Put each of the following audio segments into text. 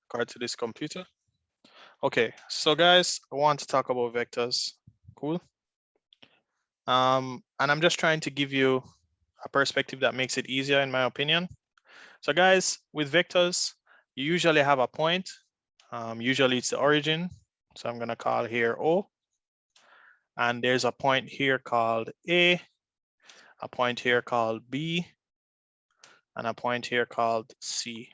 card to this computer. Okay, so guys, I want to talk about vectors. Cool. And I'm just trying to give you a perspective that makes it easier, in my opinion. So guys, with vectors, you usually have a point. Usually it's the origin. So I'm gonna call here O. And there's a point here called A, a point here called B, and a point here called C.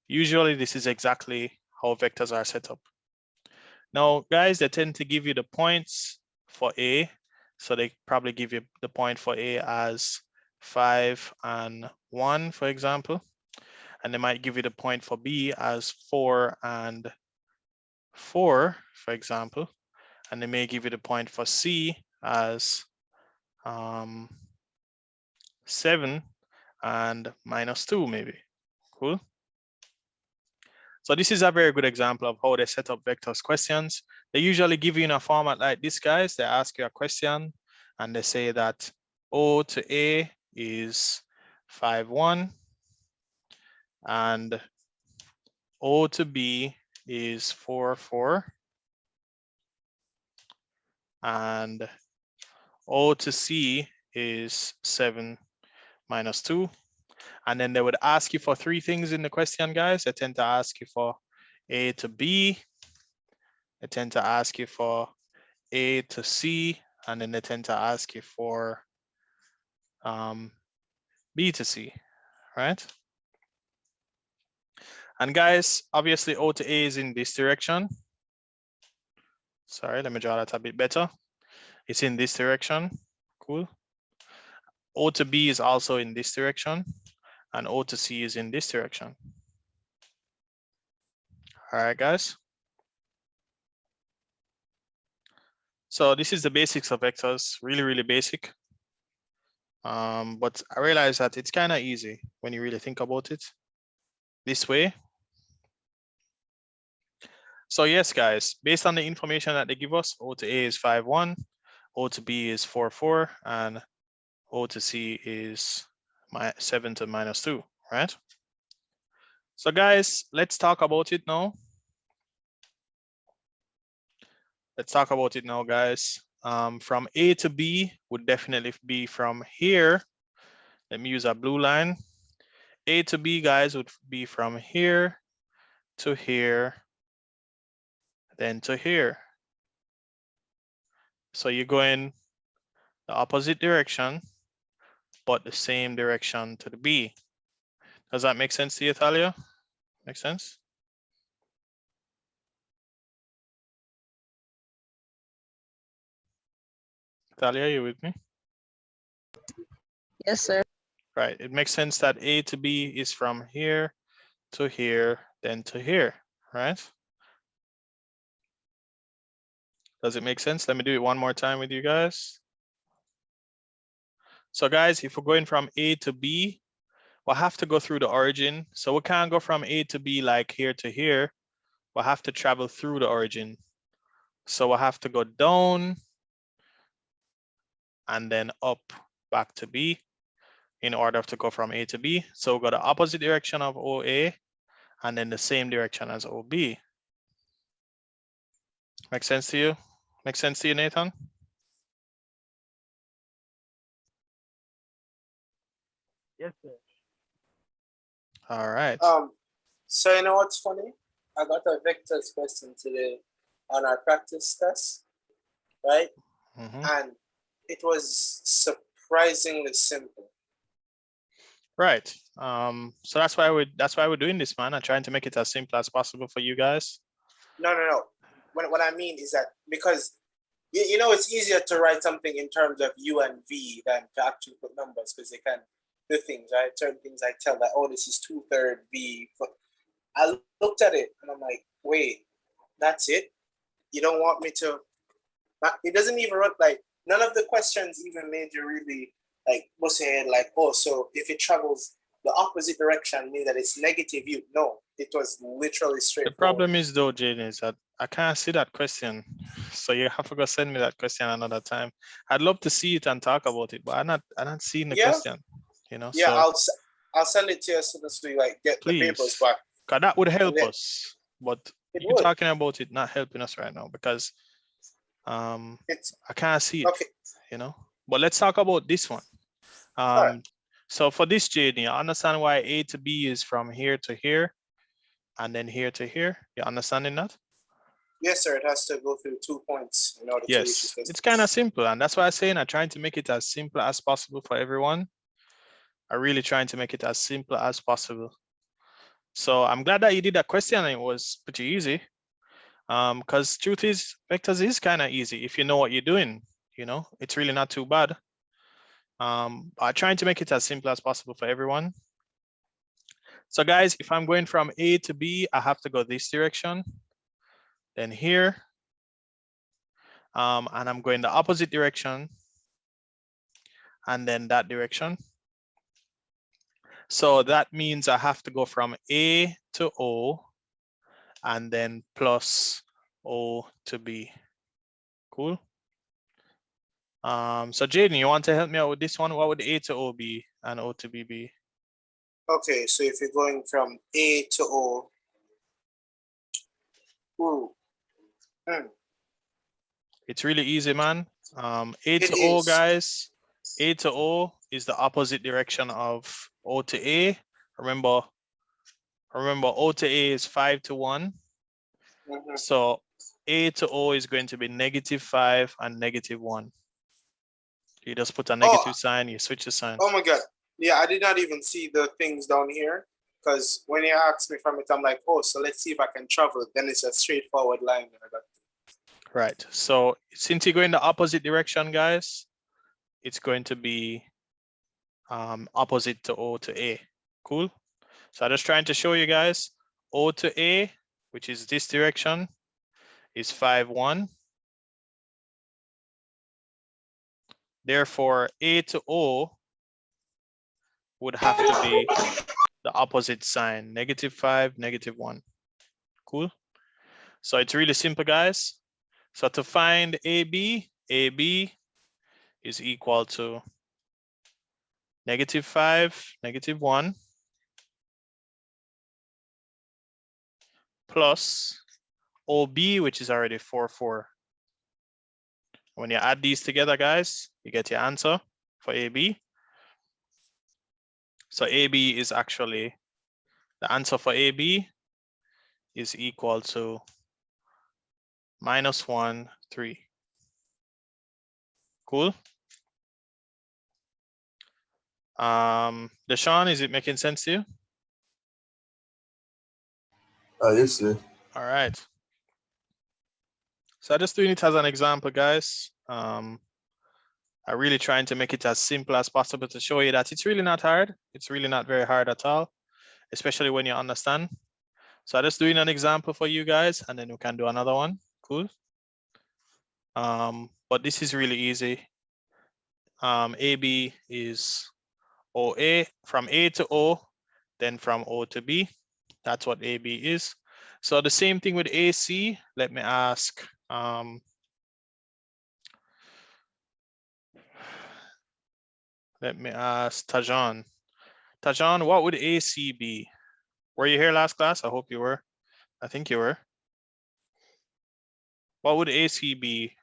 Usually this is exactly how vectors are set up. Now, guys, they tend to give you the points for A. So they probably give you the point for A as 5 and 1, for example. And they might give you the point for B as 4 and 4, for example. And they may give you the point for C as 7 and -2, maybe. Cool. So this is a very good example of how they set up vectors questions. They usually give you in a format like this, guys. They ask you a question and they say that O to A is 5, 1, and O to B is 4, 4, and O to C is 7, -2. And then they would ask you for 3 things in the question, guys. They tend to ask you for A to B. They tend to ask you for A to C, and then they tend to ask you for B to C, right? And guys, obviously O to A is in this direction. Sorry, let me draw that a bit better. It's in this direction, cool. O to B is also in this direction, and O to C is in this direction. All right, guys. So this is the basics of vectors, really, really basic. But I realize that it's kind of easy when you really think about it this way. So yes, guys, based on the information that they give us, O to A is 5, 1, O to B is 4, 4, and O to C is 7 to -2, right? So guys, let's talk about it now. Let's talk about it now, guys. From A to B would definitely be from here. Let me use a blue line. A to B, guys, would be from here to here, then to here. So you're going the opposite direction, but the same direction to the B. Does that make sense to you, Thalia? Make sense? Thalia, you with me? Yes, sir. Right, it makes sense that A to B is from here to here, then to here, right? Does it make sense? Let me do it one more time with you guys. So guys, if we're going from A to B, we'll have to go through the origin. So we can't go from A to B like here to here. We'll have to travel through the origin. So we'll have to go down and then up back to B in order to go from A to B. So we'll go the opposite direction of OA and then the same direction as OB. Make sense to you? Make sense to you, Nathan? Yes, sir. All right. So you know what's funny? I got a vectors question today on our practice test, right? And it was surprisingly simple. Right. So that's why we're doing this, man. I'm trying to make it as simple as possible for you guys. No. What I mean is that because you know it's easier to write something in terms of U and V than to actually put numbers because they can do things, right? Certain things I tell that, oh, this is 2/3 V. But I looked at it and I'm like, wait, that's it? You don't want me to? It doesn't even look like none of the questions even made you really like bust your head like, oh, so if it travels the opposite direction means that it's negative U. No, it was literally straight. The problem is though, Jane, is that I can't see that question. So you have to go send me that question another time. I'd love to see it and talk about it, but I'm not seeing the question. You know, yeah, so I'll send it to you as soon as we like get the papers back. Because that would help then us. But it you're would. talking about it not helping us right now because It's I can't see it, okay. you know. But let's talk about this one. Alright. So for this, Jaden, you understand why A to B is from here to here and then here to here? You understanding that? Yes, sir. It has to go through 2 points in order to reach Yes, its distance. it's kind of simple. And that's why I'm saying I'm trying to make it as simple as possible for everyone. I'm really trying to make it as simple as possible. So I'm glad that you did that question and it was pretty easy. Because truth is, vectors is kind of easy if you know what you're doing, you know, it's really not too bad. I'm trying to make it as simple as possible for everyone. So guys, if I'm going from A to B, I have to go this direction, then here, and I'm going the opposite direction, and then that direction. So that means I have to go from A to O, and then plus O to B. Cool. So Jaden, you want to help me out with this one? What would A to O be and O to B be? Okay, so if you're going from A to O, It's really easy, man. A It to O, is. guys. A to O is the opposite direction of O to A. Remember, O to A is 5 to 1. Mhm. So A to O is going to be -5 and -1. You just put a negative sign, you switch the sign. Oh my God. Yeah, I did not even see the things down here because when you asked me from it, I'm like, oh, so let's see if I can travel. Then it's a straightforward line. that I got. Right. So since you go in the opposite direction, guys, it's going to be opposite to O to A. Cool. So I'm just trying to show you guys O to A, which is this direction, is 5, 1. Therefore, A to O would have to be the opposite sign, -5, -1. Cool. So it's really simple, guys. So to find AB is equal to -5, -1 plus OB, which is already 4, 4. When you add these together, guys, you get your answer for AB. So AB is actually, the answer for AB is equal to -1, 3. Cool. Deshaun, is it making sense to you? Yes, sir. All right. So I'm just doing it as an example, guys. I'm really trying to make it as simple as possible to show you that it's really not hard. It's really not very hard at all, especially when you understand. So I'm just doing an example for you guys, and then we can do another one. Cool. But this is really easy. AB is OA, from A to O, then from O to B. That's what AB is. So the same thing with AC. Let me ask. Let me ask Tajan. Tajan, what would AC be? Were you here last class? I hope you were. I think you were. What would AC be,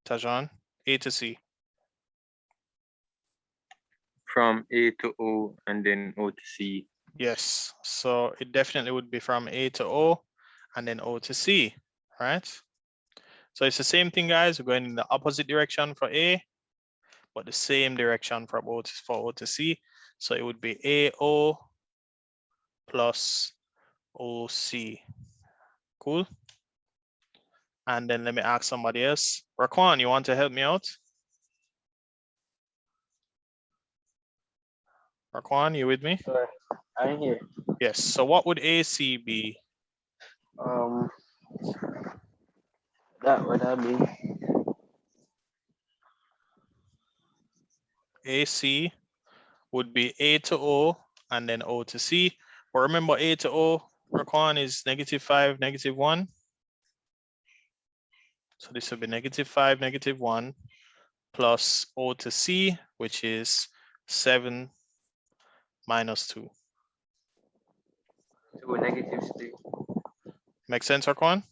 Tajan? A to C. From A to O and then O to C. Yes, so it definitely would be from A to O and then O to C, right? So it's the same thing, guys. We're going in the opposite direction for A, but the same direction for O to C. So it would be AO plus OC. Cool. And then let me ask somebody else. Raquan, you want to help me out? Raquan, you with me? Sure. I'm here. Yes. So what would AC be? That would that be? AC would be A to O and then O to C. But remember, A to O, Raquan, is -5, -1. So this would be -5, -1 plus O to C, which is 7 - 2. 2, -3. Make sense, Arquan?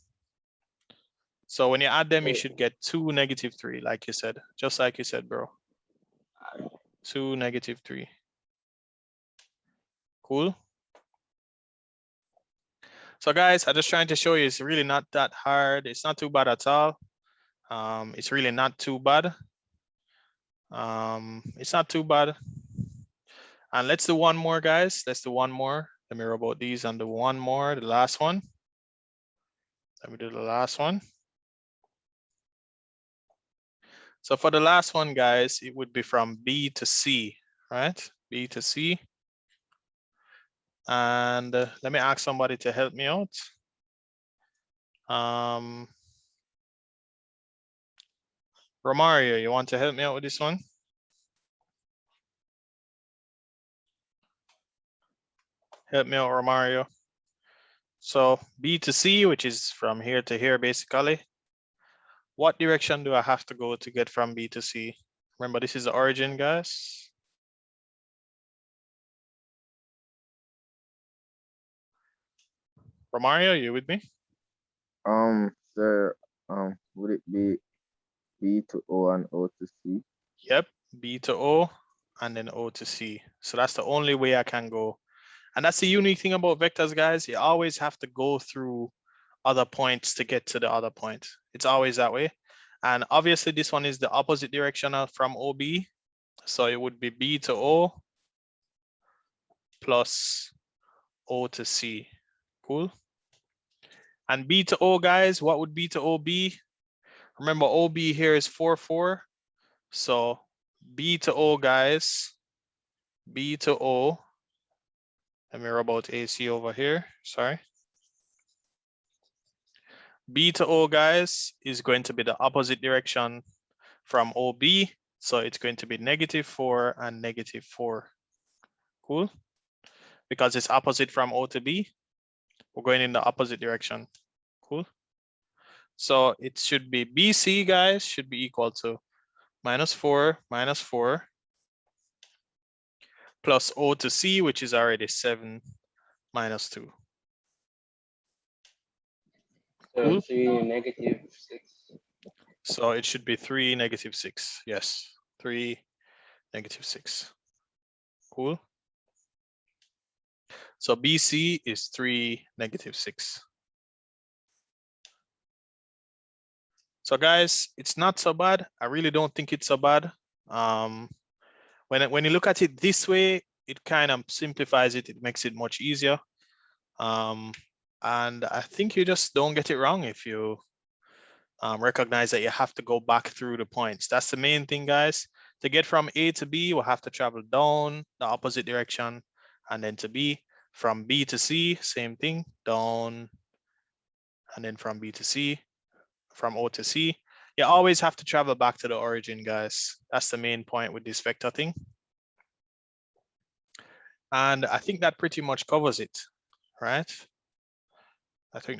So when you add them, you Yeah. should get 2, -3, like you said, just like you said, bro. 2, -3. Cool. So guys, I'm just trying to show you it's really not that hard. It's not too bad at all. It's really not too bad. It's not too bad. And let's do one more, guys. Let's do one more. Let me rub out these and do one more, the last one. Let me do the last one. So for the last one, guys, it would be from B to C, right? B to C. And let me ask somebody to help me out. Romario, you want to help me out with this one? Help me out, Romario. So B to C, which is from here to here, basically. What direction do I have to go to get from B to C? Remember, this is the origin, guys. Romario, you with me? Sir, would it be B to O and O to C? Yep, B to O and then O to C. So that's the only way I can go. And that's the unique thing about vectors, guys. You always have to go through other points to get to the other point. It's always that way. And obviously this one is the opposite direction from OB. So it would be B to O plus O to C. Cool. And B to O, guys, what would B to O be? Remember, OB here is 4, 4. So B to O, guys, B to O. Let me rub out AC over here, sorry. B to O, guys, is going to be the opposite direction from OB. So it's going to be -4 and -4. Cool. Because it's opposite from O to B, we're going in the opposite direction. Cool. So it should be BC, guys, should be equal to -4 -4 plus O to C, which is already 7 -2. So Cool. 3, -6. So it should be 3 -6. Yes, 3 -6. Cool. So BC is 3 -6. So guys, it's not so bad. I really don't think it's so bad. When you look at it this way, it kind of simplifies it. It makes it much easier. And I think you just don't get it wrong if you recognize that you have to go back through the points. That's the main thing, guys. To get from A to B, we'll have to travel down the opposite direction and then to B. From B to C, same thing, down, and then from B to C, from O to C. You always have to travel back to the origin, guys. That's the main point with this vector thing. And I think that pretty much covers it, right? I think